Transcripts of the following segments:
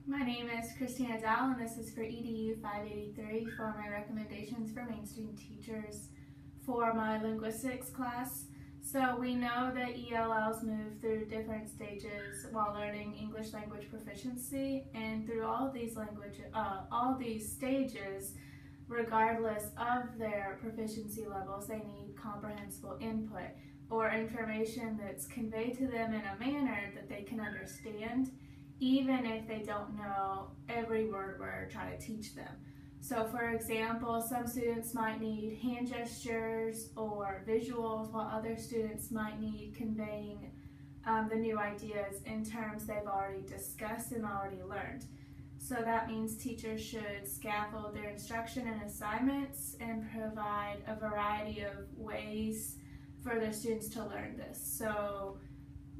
My name is Christina Dow, and this is for EDU 583 for my recommendations for mainstream teachers for my linguistics class. So we know that ELLs move through different stages while learning English language proficiency, and through all these stages, regardless of their proficiency levels, they need comprehensible input or information that's conveyed to them in a manner that they can understand, even if they don't know every word we're trying to teach them. So for example, some students might need hand gestures or visuals, while other students might need conveying the new ideas in terms they've already discussed and already learned. So that means teachers should scaffold their instruction and assignments and provide a variety of ways for their students to learn this. So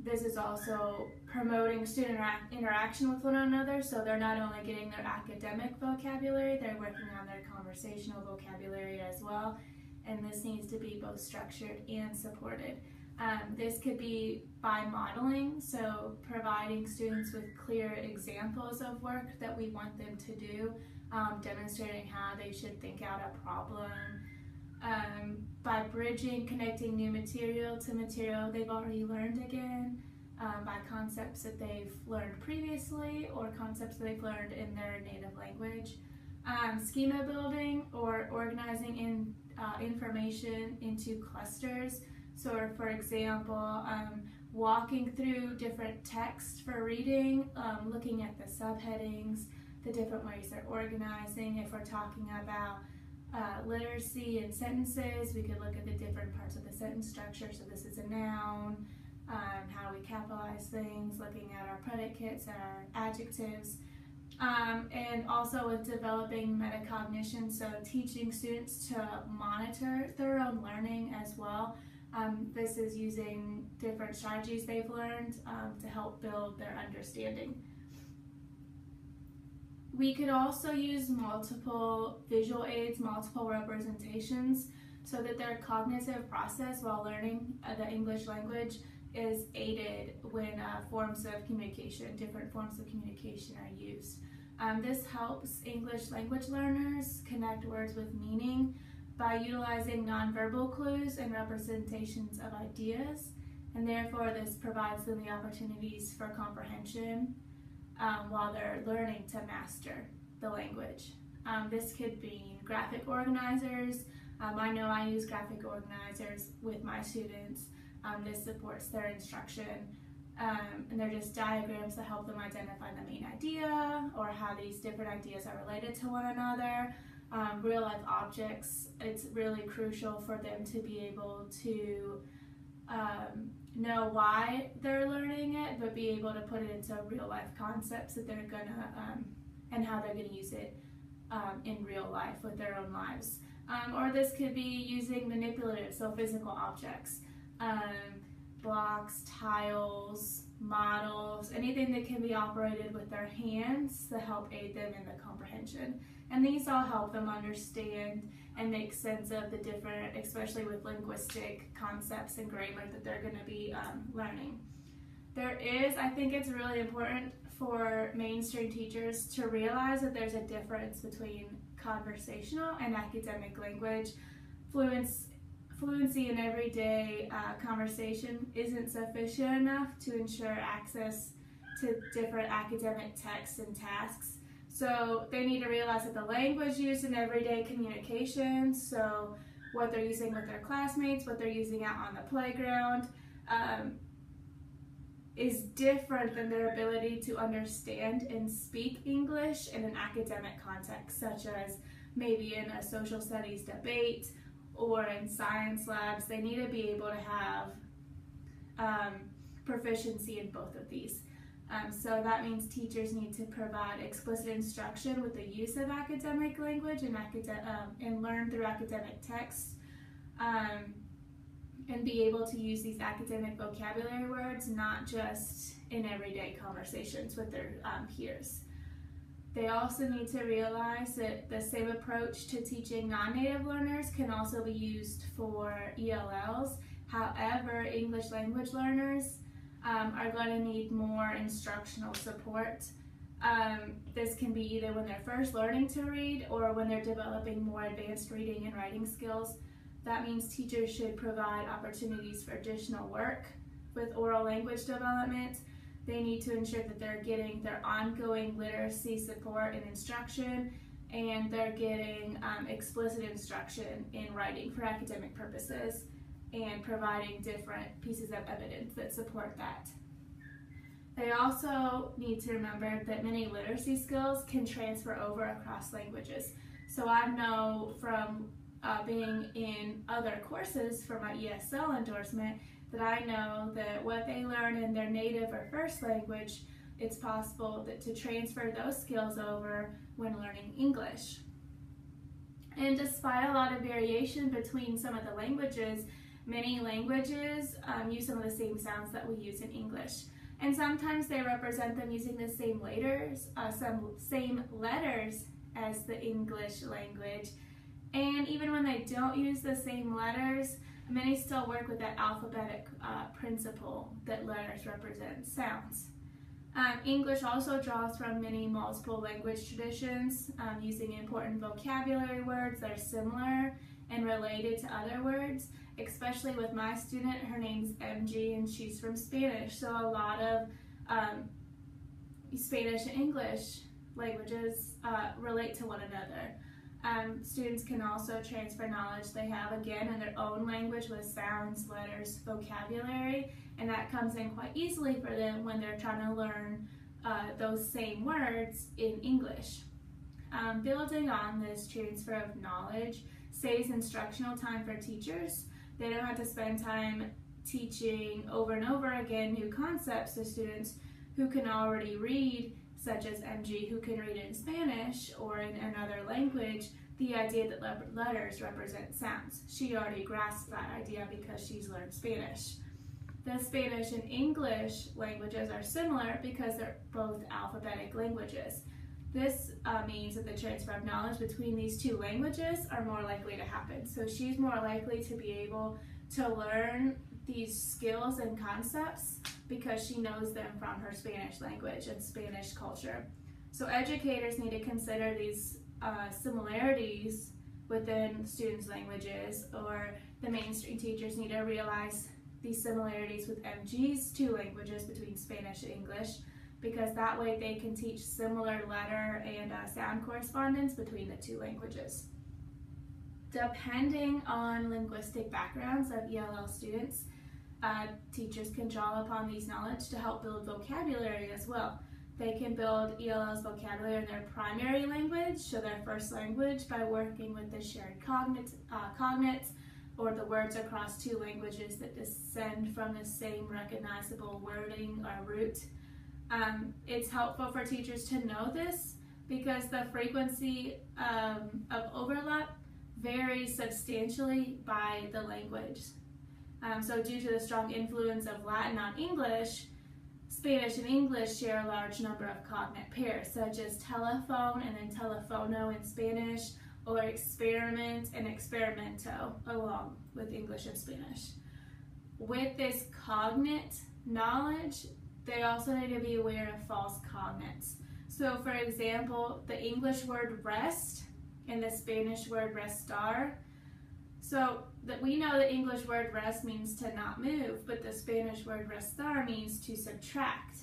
this is also promoting student interaction with one another, so they're not only getting their academic vocabulary, they're working on their conversational vocabulary as well, and this needs to be both structured and supported. This could be by modeling, so providing students with clear examples of work that we want them to do, demonstrating how they should think out a problem, by bridging, connecting new material to material they've already learned again, by concepts that they've learned previously or concepts that they've learned in their native language. Schema building or organizing information into clusters. So for example, walking through different texts for reading, looking at the subheadings, the different ways they're organizing. If we're talking about literacy in sentences, we could look at the different parts of the sentence structure. So this is a noun, how we capitalize things, looking at our predicates, our adjectives, and also with developing metacognition, so teaching students to monitor their own learning as well. This is using different strategies they've learned to help build their understanding. We could also use multiple visual aids, multiple representations, so that their cognitive process while learning the English language is aided when different forms of communication are used. This helps English language learners connect words with meaning by utilizing nonverbal clues and representations of ideas, and therefore this provides them the opportunities for comprehension while they're learning to master the language. This could be graphic organizers. I know I use graphic organizers with my students. This supports their instruction, and they're just diagrams that help them identify the main idea or how these different ideas are related to one another. Real life objects, it's really crucial for them to be able to know why they're learning it, but be able to put it into real life concepts that they're gonna and how they're gonna use it in real life with their own lives. Or this could be using manipulative, so physical objects, blocks, tiles, models, anything that can be operated with their hands to help aid them in the comprehension. And these all help them understand and make sense of the different, especially with linguistic concepts and grammar that they're going to be learning. I think it's really important for mainstream teachers to realize that there's a difference between conversational and academic language. Fluency in everyday conversation isn't sufficient enough to ensure access to different academic texts and tasks. So they need to realize that the language used in everyday communication, so what they're using with their classmates, what they're using out on the playground, is different than their ability to understand and speak English in an academic context, such as maybe in a social studies debate or in science labs. They need to be able to have proficiency in both of these. So that means teachers need to provide explicit instruction with the use of academic language and learn through academic texts, and be able to use these academic vocabulary words not just in everyday conversations with their peers. They also need to realize that the same approach to teaching non-native learners can also be used for ELLs. However, English language learners are going to need more instructional support This can be either when they're first learning to read or when they're developing more advanced reading and writing skills. That means teachers should provide opportunities for additional work with oral language development. They need to ensure that they're getting their ongoing literacy support and instruction, and they're getting explicit instruction in writing for academic purposes and providing different pieces of evidence that support that. They also need to remember that many literacy skills can transfer over across languages. So I know from being in other courses for my ESL endorsement that I know that what they learn in their native or first language, it's possible to transfer those skills over when learning English. And despite a lot of variation between some of the languages, many languages use some of the same sounds that we use in English. And sometimes they represent them using the same letters as the English language. And even when they don't use the same letters, many still work with that alphabetic principle that letters represent sounds. English also draws from many multiple language traditions, using important vocabulary words that are similar and related to other words, especially with my student. Her name's MG and she's from Spanish, so a lot of Spanish and English languages relate to one another. Students can also transfer knowledge they have, again, in their own language with sounds, letters, vocabulary, and that comes in quite easily for them when they're trying to learn those same words in English. Building on this transfer of knowledge saves instructional time for teachers. They don't have to spend time teaching over and over again new concepts to students who can already read, such as MG, who can read in Spanish or in another language, the idea that letters represent sounds. She already grasped that idea because she's learned Spanish. The Spanish and English languages are similar because they're both alphabetic languages. This means that the transfer of knowledge between these two languages are more likely to happen. So she's more likely to be able to learn these skills and concepts because she knows them from her Spanish language and Spanish culture. So educators need to consider these similarities within students' languages, or the mainstream teachers need to realize these similarities with MG's two languages between Spanish and English, because that way they can teach similar letter and sound correspondence between the two languages. Depending on linguistic backgrounds of ELL students, teachers can draw upon these knowledge to help build vocabulary as well. They can build ELL's vocabulary in their primary language, so their first language, by working with the shared cognates, or the words across two languages that descend from the same recognizable wording or root. It's helpful for teachers to know this because the frequency of overlap varies substantially by the language. So due to the strong influence of Latin on English, Spanish and English share a large number of cognate pairs, such as telephone and then telefono in Spanish, or experiment and experimento, along with English and Spanish. With this cognate knowledge, they also need to be aware of false cognates. So for example, the English word rest and the Spanish word restar. So that we know the English word rest means to not move, but the Spanish word restar means to subtract.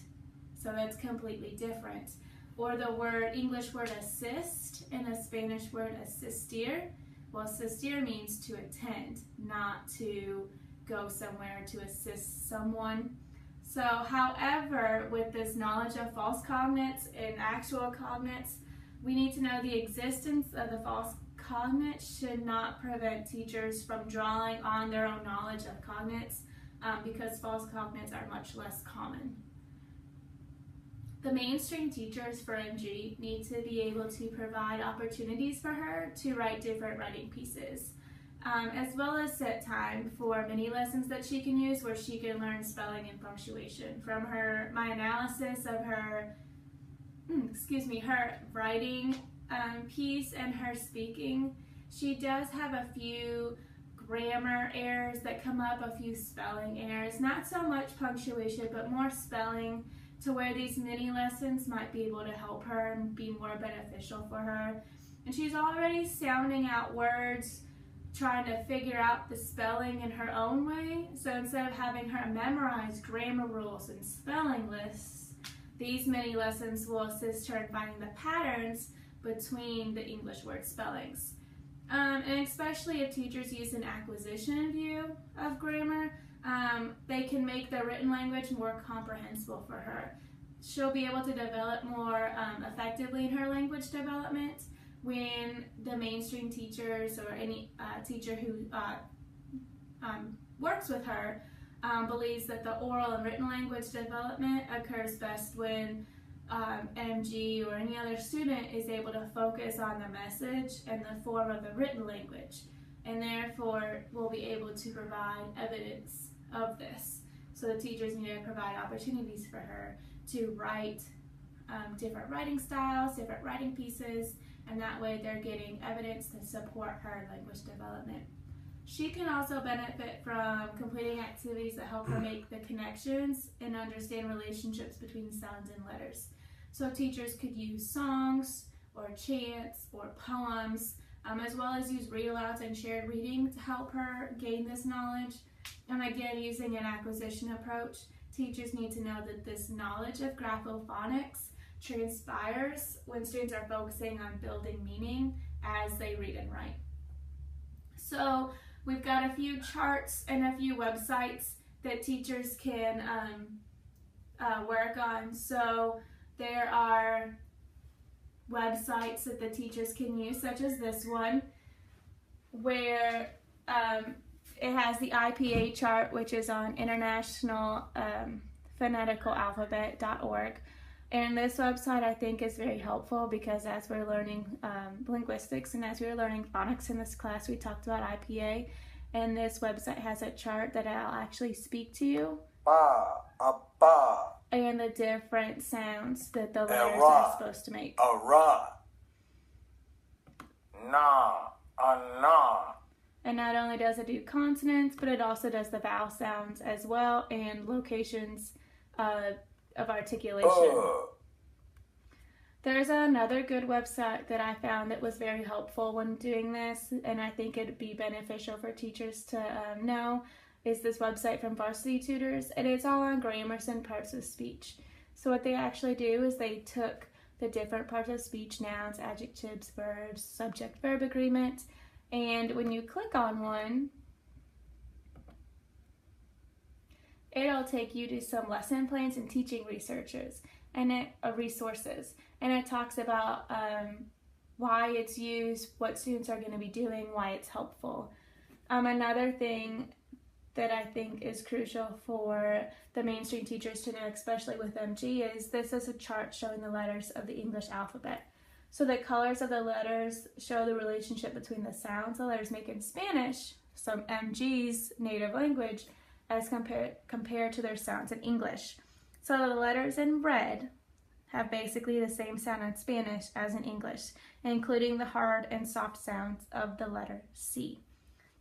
So that's completely different. Or the English word assist and the Spanish word asistir. Well, asistir means to attend, not to go somewhere to assist someone. So, however, with this knowledge of false cognates and actual cognates, we need to know the existence of the false cognates should not prevent teachers from drawing on their own knowledge of cognates, because false cognates are much less common. The mainstream teachers for MG need to be able to provide opportunities for her to write different writing pieces, as well as set time for mini lessons that she can use where she can learn spelling and punctuation. From my analysis of her writing piece and her speaking, she does have a few grammar errors that come up, a few spelling errors, not so much punctuation, but more spelling, to where these mini lessons might be able to help her and be more beneficial for her. And she's already sounding out words, trying to figure out the spelling in her own way. So instead of having her memorize grammar rules and spelling lists, these mini lessons will assist her in finding the patterns between the English word spellings. And especially if teachers use an acquisition view of grammar, they can make the written language more comprehensible for her. She'll be able to develop more effectively in her language development when the mainstream teachers or any teacher who works with her believes that the oral and written language development occurs best when MG or any other student is able to focus on the message and the form of the written language, and therefore will be able to provide evidence of this. So the teachers need to provide opportunities for her to write different writing styles, different writing pieces, and that way they're getting evidence to support her language development. She can also benefit from completing activities that help her make the connections and understand relationships between sounds and letters. So teachers could use songs or chants or poems, as well as use read-alouds and shared reading to help her gain this knowledge. And again, using an acquisition approach, teachers need to know that this knowledge of graphophonics transpires when students are focusing on building meaning as they read and write. So we've got a few charts and a few websites that teachers can work on. So there are websites that the teachers can use, such as this one, where it has the IPA chart, which is on internationalphoneticalalphabet.org. And this website I think is very helpful because as we're learning linguistics and as we're learning phonics in this class, we talked about IPA. And this website has a chart that I'll actually speak to you. Ba, a ba. And the different sounds that the letters are supposed to make. A ra. Na, a na. And not only does it do consonants, but it also does the vowel sounds as well and locations of articulation. There's another good website that I found that was very helpful when doing this, and I think it'd be beneficial for teachers to know, is this website from Varsity Tutors, and it's all on grammars and parts of speech. So what they actually do is they took the different parts of speech, nouns, adjectives, verbs, subject-verb agreement, and when you click on one, it'll take you to some lesson plans and teaching resources, and resources, and it talks about why it's used, what students are going to be doing, why it's helpful. Another thing that I think is crucial for the mainstream teachers to know, especially with MG, is this is a chart showing the letters of the English alphabet. So the colors of the letters show the relationship between the sounds the letters make in Spanish, so MG's native language, as compared to their sounds in English. So the letters in red have basically the same sound in Spanish as in English, including the hard and soft sounds of the letter C.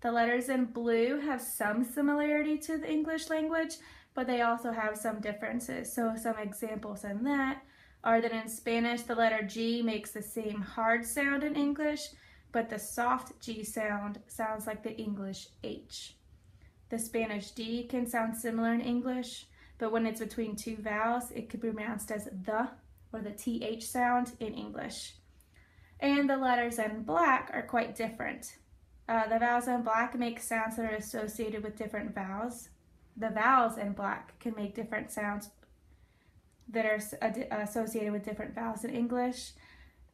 The letters in blue have some similarity to the English language, but they also have some differences. So some examples in that are that in Spanish, the letter G makes the same hard sound in English, but the soft G sound sounds like the English H. The Spanish D can sound similar in English, but when it's between two vowels, it could be pronounced as the or the TH sound in English. And the letters in black are quite different. The vowels in black make sounds that are associated with different vowels. The vowels in black can make different sounds that are associated with different vowels in English.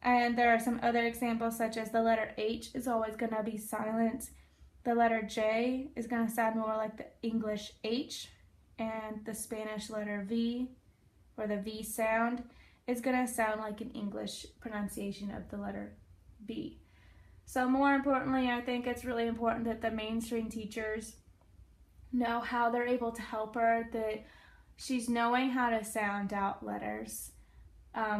And there are some other examples, such as the letter H is always going to be silent. The letter J is going to sound more like the English H, and the Spanish letter V, or the V sound, is going to sound like an English pronunciation of the letter B. So more importantly, I think it's really important that the mainstream teachers know how they're able to help her, that she's knowing how to sound out letters,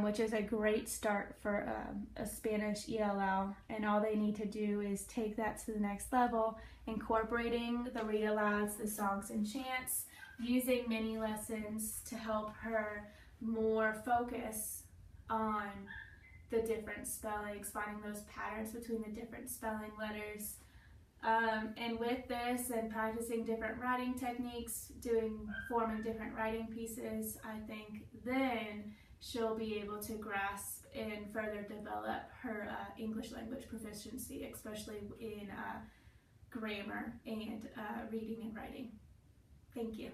which is a great start for a Spanish ELL, and all they need to do is take that to the next level, incorporating the read-alouds, the songs and chants, using mini lessons to help her more focus on the different spellings, finding those patterns between the different spelling letters. And with this and practicing different writing techniques, forming different writing pieces, I think then she'll be able to grasp and further develop her English language proficiency, especially in grammar and reading and writing. Thank you.